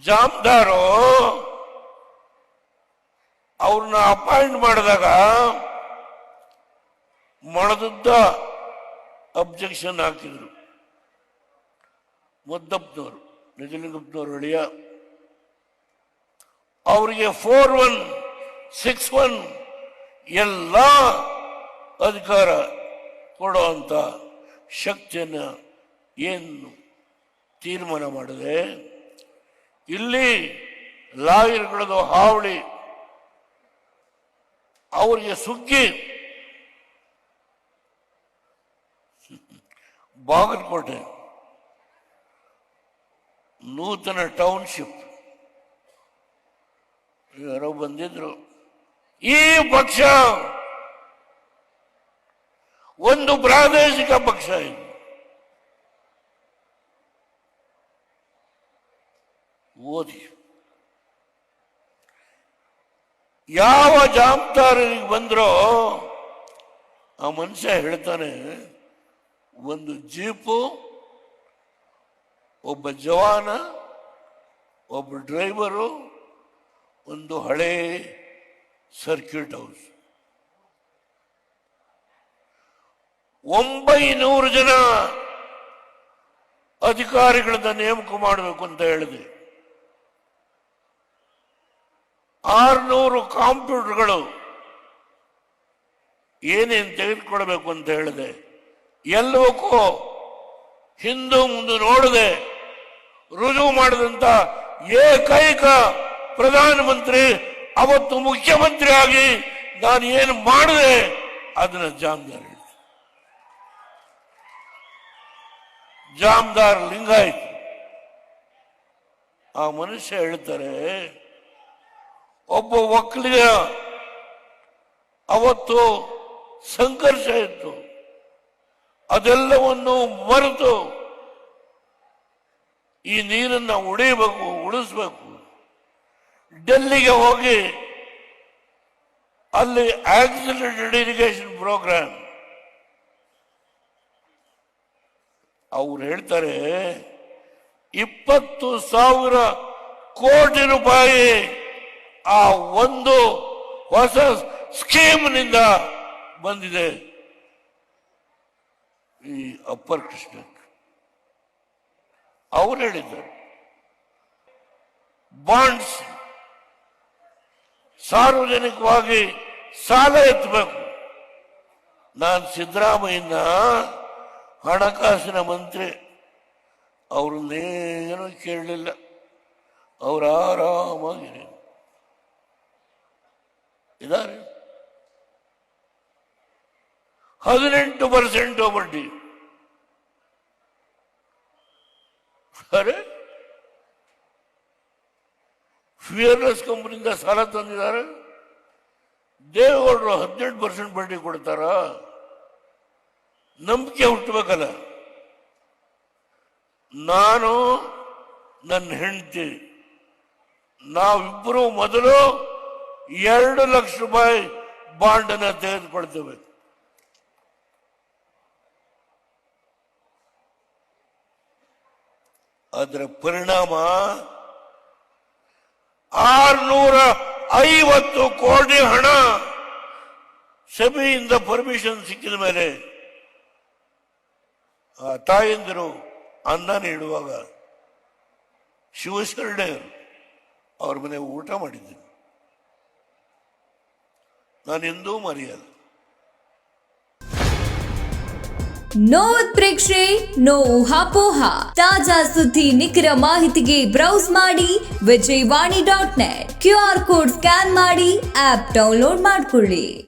ಜಾಮದಾರು ಅವ್ರನ್ನ ಅಪಾಯಿಂಟ್ ಮಾಡಿದಾಗ ಮೊಳದುದ್ದ ಅಬ್ಜೆಕ್ಷನ್ ಹಾಕಿದ್ರು. ಮುದ್ದಪ್ಪನವರು, ನಿಜಲಿಂಗಪ್ಪನವರು ಅಳಿಯ, ಅವರಿಗೆ 4161 ಎಲ್ಲ ಅಧಿಕಾರ ಕೊಡುವಂತ ಶಕ್ತಿಯನ್ನ ಏನು ತೀರ್ಮಾನ ಮಾಡಿದೆ. ಇಲ್ಲಿ ಲಾಯರ್ಗಳದು ಹಾವಳಿ ಅವರಿಗೆ ಸುಗ್ಗಿ. ಬಾಗಲಕೋಟೆ ನೂತನ ಟೌನ್ಶಿಪ್ ಯಾರೋ ಬಂದಿದ್ರು. ಈ ಪಕ್ಷ ಒಂದು ಪ್ರಾದೇಶಿಕ ಪಕ್ಷ ಇದು. ಓದಿ ಯಾವ ಜವಾಬ್ದಾರಿಗೆ ಬಂದ್ರೋ ಆ ಮನುಷ್ಯ ಹೇಳ್ತಾನೆ, ಒಂದು ಜೀಪು, ಒಬ್ಬ ಜವಾನ, ಒಬ್ಬ ಡ್ರೈವರು, ಒಂದು ಹಳೆ ಸರ್ಕ್ಯೂಟ್ ಹೌಸ್, 900 ಜನ ಅಧಿಕಾರಿಗಳನ್ನ ನೇಮಕ ಮಾಡಬೇಕು ಅಂತ ಹೇಳಿದೆ. 600 ಕಂಪ್ಯೂಟರ್ಗಳು ಏನೇನು ತೆಗೆದುಕೊಳ್ಬೇಕು ಅಂತ ಹೇಳಿದೆ. ಎಲ್ಲವಕ್ಕೂ ಹಿಂದೂ ಮುಂದೆ ನೋಡದೆ ರುಜುವು ಮಾಡಿದಂತ ಏಕೈಕ ಪ್ರಧಾನಮಂತ್ರಿ, ಅವತ್ತು ಮುಖ್ಯಮಂತ್ರಿ ಆಗಿ ನಾನು ಏನು ಮಾಡಿದೆ ಅದನ್ನ ಜಾಮದಾರ್ ಹೇಳಿದೆ. ಜಾಮದಾರ್ ಲಿಂಗಾಯತ್. ಆ ಮನುಷ್ಯ ಹೇಳ್ತಾರೆ, ಒಬ್ಬ ಒಕ್ಕಲಿಗ ಅವತ್ತು ಸಂಘರ್ಷ ಇತ್ತು, ಅದೆಲ್ಲವನ್ನು ಮರೆತು ಈ ನೀರನ್ನ ಉಳಿಬೇಕು, ಉಳಿಸ್ಬೇಕು. ಡೆಲ್ಲಿಗೆ ಹೋಗಿ ಅಲ್ಲಿ ಆಕ್ಸಿಲರೇಟೆಡ್ ಇರಿಗೇಷನ್ ಪ್ರೋಗ್ರಾಮ್ ಅವ್ರು ಹೇಳ್ತಾರೆ 20,000 ಕೋಟಿ ರೂಪಾಯಿ ಆ ಒಂದು ಹೊಸ ಸ್ಕೀಮ್ನಿಂದ ಬಂದಿದೆ ಈ ಅಪ್ಪರ್ ಕೃಷ್ಣ. ಅವ್ರು ಹೇಳಿದ್ದಾರೆ ಬಾಂಡ್ಸ್ ಸಾರ್ವಜನಿಕವಾಗಿ ಸಾಲ ಎತ್ತಬೇಕು. ನಾನು ಸಿದ್ದರಾಮಯ್ಯನ ಹಣಕಾಸಿನ ಮಂತ್ರಿ, ಅವ್ರನ್ನೇನೂ ಕೇಳಲಿಲ್ಲ, ಅವ್ರು ಆರಾಮಾಗಿ ಇದ್ದಾರೆ. 18% ಬಡ್ಡಿ. ಅರೆ, ಫಿಯರ್ಲೆಸ್ ಕಂಪನಿಯಿಂದ ಸಾಲ ತಂದಿದ್ದಾರೆ. ದೇವೇಗೌಡರು 18% ಬಡ್ಡಿ ಕೊಡ್ತಾರ? ನಂಬಿಕೆ ಹುಟ್ಟಬೇಕಲ್ಲ. ನಾನು ನನ್ನ ಹೆಂಡತಿ ನಾವಿಬ್ಬರು ಮೊದಲು 2 ಲಕ್ಷ ರೂಪಾಯಿ ಬಾಂಡ್ ಅನ್ನ ತೆಗೆದುಕೊಳ್ತೇವೆ. ಅದರ ಪರಿಣಾಮ 650 ಕೋಟಿ ಹಣ ಸೆಬಿಯಿಂದ ಪರ್ಮಿಷನ್ ಸಿಕ್ಕಿದ ಮೇಲೆ ಆ ತಾಯಂದಿರು ಅನ್ನ ನೀಡುವಾಗ ಶಿವಶರಣೆ ಅವ್ರ ಮನೆ ಊಟ ಮಾಡಿದ್ದೀನಿ, ನಾನು ಎಂದೂ ಮರೆಯಲ್ಲ. ನೋ ಉತ್ಪ್ರೇಕ್ಷೆ, ನೋ ಊಹಾಪೋಹ. ತಾಜಾ ಸುದ್ದಿ ನಿಖರ ಮಾಹಿತಿಗೆ ಬ್ರೌಸ್ ಮಾಡಿ ವಿಜಯವಾಣಿ.net. QR ಕೋಡ್ ಸ್ಕ್ಯಾನ್ ಮಾಡಿ ಆಪ್ ಡೌನ್ಲೋಡ್ ಮಾಡಿಕೊಳ್ಳಿ.